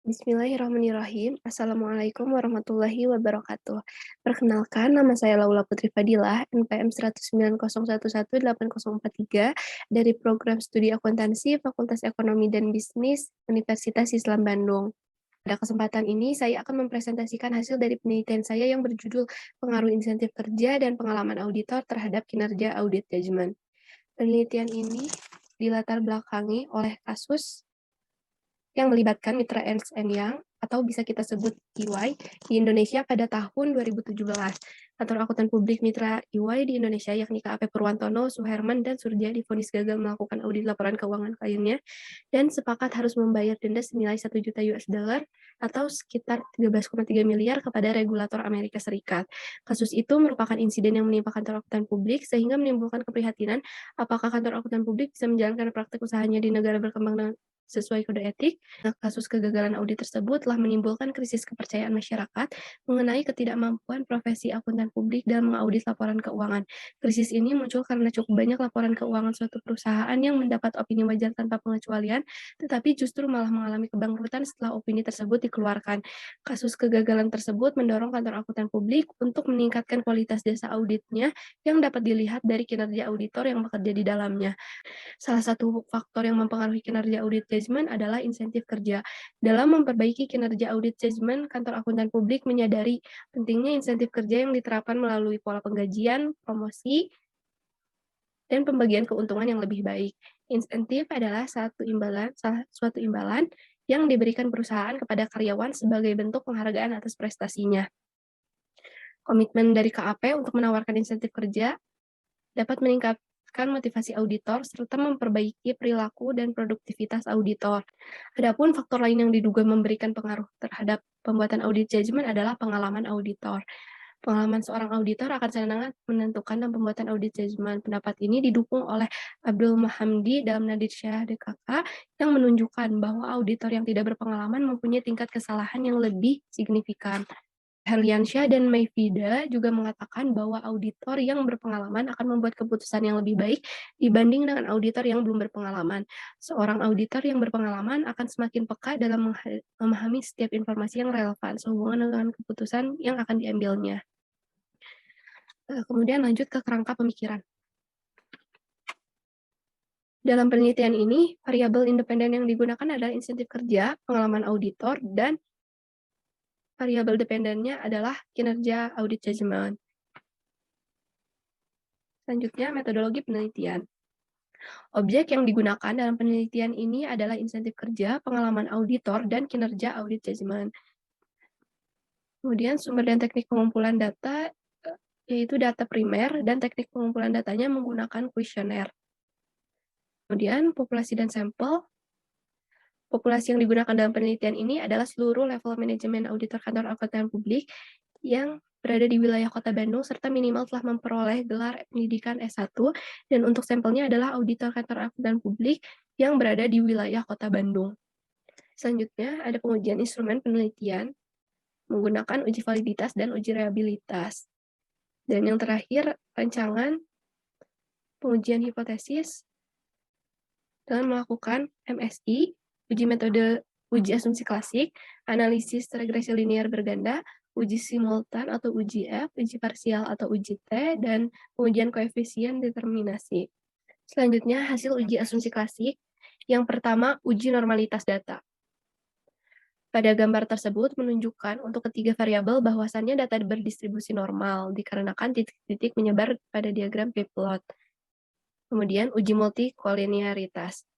Bismillahirrahmanirrahim. Assalamualaikum warahmatullahi wabarakatuh. Perkenalkan, nama saya Laula Putri Fadilah, NPM 109011843 dari Program Studi Akuntansi Fakultas Ekonomi dan Bisnis Universitas Islam Bandung. Pada kesempatan ini, saya akan mempresentasikan hasil dari penelitian saya yang berjudul Pengaruh Insentif Kerja dan Pengalaman Auditor Terhadap Kinerja Audit Judgment. Penelitian ini dilatar belakangi oleh kasus yang melibatkan mitra Ernst Young atau bisa kita sebut EY di Indonesia pada tahun 2017. Kantor Akuntan Publik mitra EY di Indonesia yakni KAP Purwantono, Suherman, dan Surja divonis gagal melakukan audit laporan keuangan kliennya dan sepakat harus membayar denda senilai 1 juta US dollar atau sekitar 13,3 miliar kepada regulator Amerika Serikat. Kasus itu merupakan insiden yang menimpa kantor akuntan publik sehingga menimbulkan keprihatinan apakah kantor akuntan publik bisa menjalankan praktik usahanya di negara berkembang sesuai kode etik. Kasus kegagalan audit tersebut telah menimbulkan krisis kepercayaan masyarakat mengenai ketidakmampuan profesi akuntan publik dalam mengaudit laporan keuangan. Krisis ini muncul karena cukup banyak laporan keuangan suatu perusahaan yang mendapat opini wajar tanpa pengecualian, tetapi justru malah mengalami kebangkrutan setelah opini tersebut dikeluarkan. Kasus kegagalan tersebut mendorong kantor akuntan publik untuk meningkatkan kualitas jasa auditnya yang dapat dilihat dari kinerja auditor yang bekerja di dalamnya. Salah satu faktor yang mempengaruhi kinerja audit judgment adalah insentif kerja. Dalam memperbaiki kinerja audit judgment, kantor akuntan publik menyadari pentingnya insentif kerja yang diterapkan melalui pola penggajian, promosi, dan pembagian keuntungan yang lebih baik. Insentif adalah suatu imbalan yang diberikan perusahaan kepada karyawan sebagai bentuk penghargaan atas prestasinya. Komitmen dari KAP untuk menawarkan insentif kerja dapat meningkatkan motivasi auditor serta memperbaiki perilaku dan produktivitas auditor. Adapun faktor lain yang diduga memberikan pengaruh terhadap pembuatan audit judgment adalah pengalaman auditor. Pengalaman seorang auditor akan sangat menentukan dalam pembuatan audit judgment. Pendapat ini didukung oleh Abdul Mahamdi dalam Nadir Syah DKK yang menunjukkan bahwa auditor yang tidak berpengalaman mempunyai tingkat kesalahan yang lebih signifikan. Herliansyah dan Mayfida juga mengatakan bahwa auditor yang berpengalaman akan membuat keputusan yang lebih baik dibanding dengan auditor yang belum berpengalaman. Seorang auditor yang berpengalaman akan semakin peka dalam memahami setiap informasi yang relevan sehubungan dengan keputusan yang akan diambilnya. Kemudian lanjut ke kerangka pemikiran. Dalam penelitian ini, variabel independen yang digunakan adalah insentif kerja, pengalaman auditor, dan variabel dependennya adalah kinerja audit judgment. Selanjutnya, metodologi penelitian. Objek yang digunakan dalam penelitian ini adalah insentif kerja, pengalaman auditor, dan kinerja audit judgment. Kemudian sumber dan teknik pengumpulan data, yaitu data primer, dan teknik pengumpulan datanya menggunakan kuesioner. Kemudian populasi dan sampel. Populasi yang digunakan dalam penelitian ini adalah seluruh level manajemen auditor kantor akuntan publik yang berada di wilayah Kota Bandung serta minimal telah memperoleh gelar pendidikan S1, dan untuk sampelnya adalah auditor kantor akuntan publik yang berada di wilayah Kota Bandung. Selanjutnya ada pengujian instrumen penelitian menggunakan uji validitas dan uji reliabilitas. Dan yang terakhir rancangan pengujian hipotesis dengan melakukan MSI, uji metode uji asumsi klasik, analisis regresi linear berganda, uji simultan atau uji F, uji parsial atau uji T, dan pengujian koefisien determinasi. Selanjutnya, hasil uji asumsi klasik. Yang pertama, uji normalitas data. Pada gambar tersebut menunjukkan untuk ketiga variabel bahwasannya data berdistribusi normal, dikarenakan titik-titik menyebar pada diagram p-plot. Kemudian, uji multikolinearitas.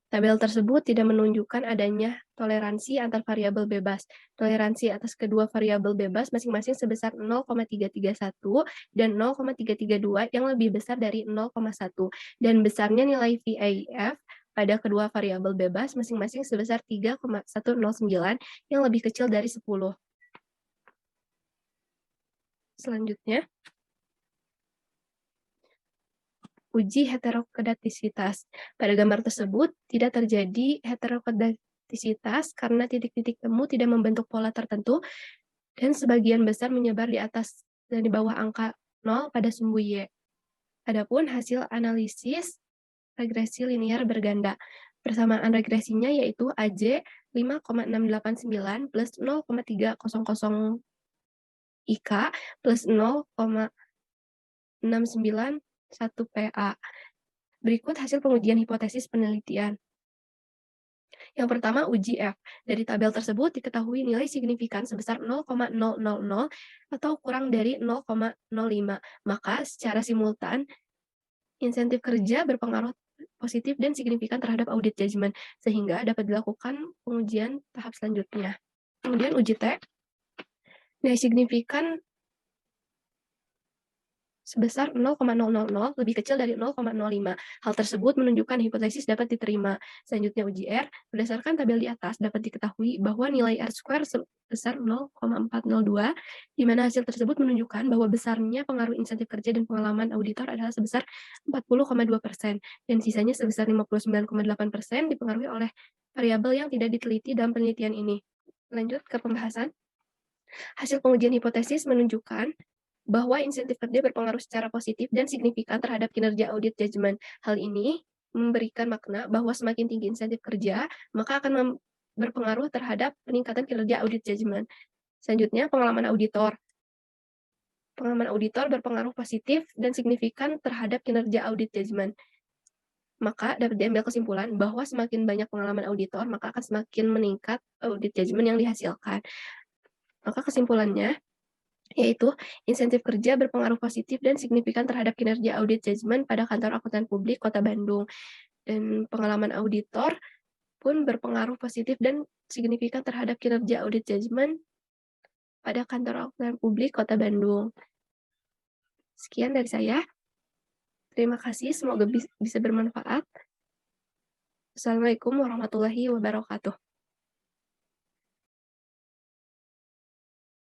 Tabel tersebut tidak menunjukkan adanya toleransi antar variabel bebas. Toleransi atas kedua variabel bebas masing-masing sebesar 0,331 dan 0,332 yang lebih besar dari 0,1. Dan besarnya nilai VAF pada kedua variabel bebas masing-masing sebesar 3,109 yang lebih kecil dari 10. Selanjutnya, uji heterokedastisitas. Pada gambar tersebut, tidak terjadi heterokedastisitas karena titik-titik temu tidak membentuk pola tertentu dan sebagian besar menyebar di atas dan di bawah angka 0 pada sumbu Y. Adapun hasil analisis regresi linear berganda. Persamaan regresinya yaitu AJ 5,689 plus 0,300 IK plus 0,691 PA. Berikut hasil pengujian hipotesis penelitian. Yang pertama, uji F. Dari tabel tersebut diketahui nilai signifikan sebesar 0,000 atau kurang dari 0,05. Maka secara simultan, insentif kerja berpengaruh positif dan signifikan terhadap audit judgment, sehingga dapat dilakukan pengujian tahap selanjutnya. Kemudian uji T. Nilai signifikan sebesar 0,000 lebih kecil dari 0,05. Hal tersebut menunjukkan hipotesis dapat diterima. Selanjutnya uji R. Berdasarkan tabel di atas dapat diketahui bahwa nilai R square sebesar 0,402, di mana hasil tersebut menunjukkan bahwa besarnya pengaruh insentif kerja dan pengalaman auditor adalah sebesar 40,2%, dan sisanya sebesar 59,8% dipengaruhi oleh variabel yang tidak diteliti dalam penelitian ini. Lanjut ke pembahasan. Hasil pengujian hipotesis menunjukkan bahwa insentif kerja berpengaruh secara positif dan signifikan terhadap kinerja audit judgment. Hal ini memberikan makna bahwa semakin tinggi insentif kerja, maka akan berpengaruh terhadap peningkatan kinerja audit judgment. Selanjutnya, pengalaman auditor. Pengalaman auditor berpengaruh positif dan signifikan terhadap kinerja audit judgment. Maka dapat diambil kesimpulan bahwa semakin banyak pengalaman auditor, maka akan semakin meningkat audit judgment yang dihasilkan. Maka kesimpulannya, yaitu insentif kerja berpengaruh positif dan signifikan terhadap kinerja audit judgment pada kantor akuntan publik Kota Bandung. Dan pengalaman auditor pun berpengaruh positif dan signifikan terhadap kinerja audit judgment pada kantor akuntan publik Kota Bandung. Sekian dari saya. Terima kasih, semoga bisa bermanfaat. Assalamualaikum warahmatullahi wabarakatuh.